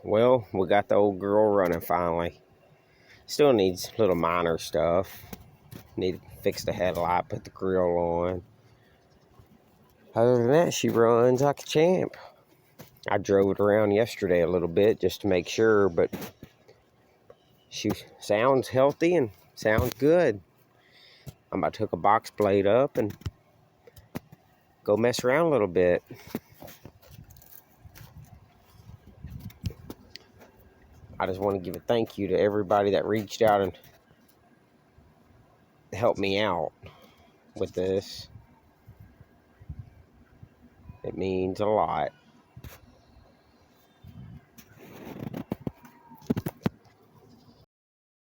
Well, we got the old girl running finally. Still needs little minor stuff. Need to fix the headlight, put the grill on. Other than that, she runs like a champ. I drove it around yesterday a little bit just to make sure, but she sounds healthy and sounds good. I'm about to hook a box blade up and go mess around a little bit. I just want to give a thank you to everybody that reached out and helped me out with this. It means a lot.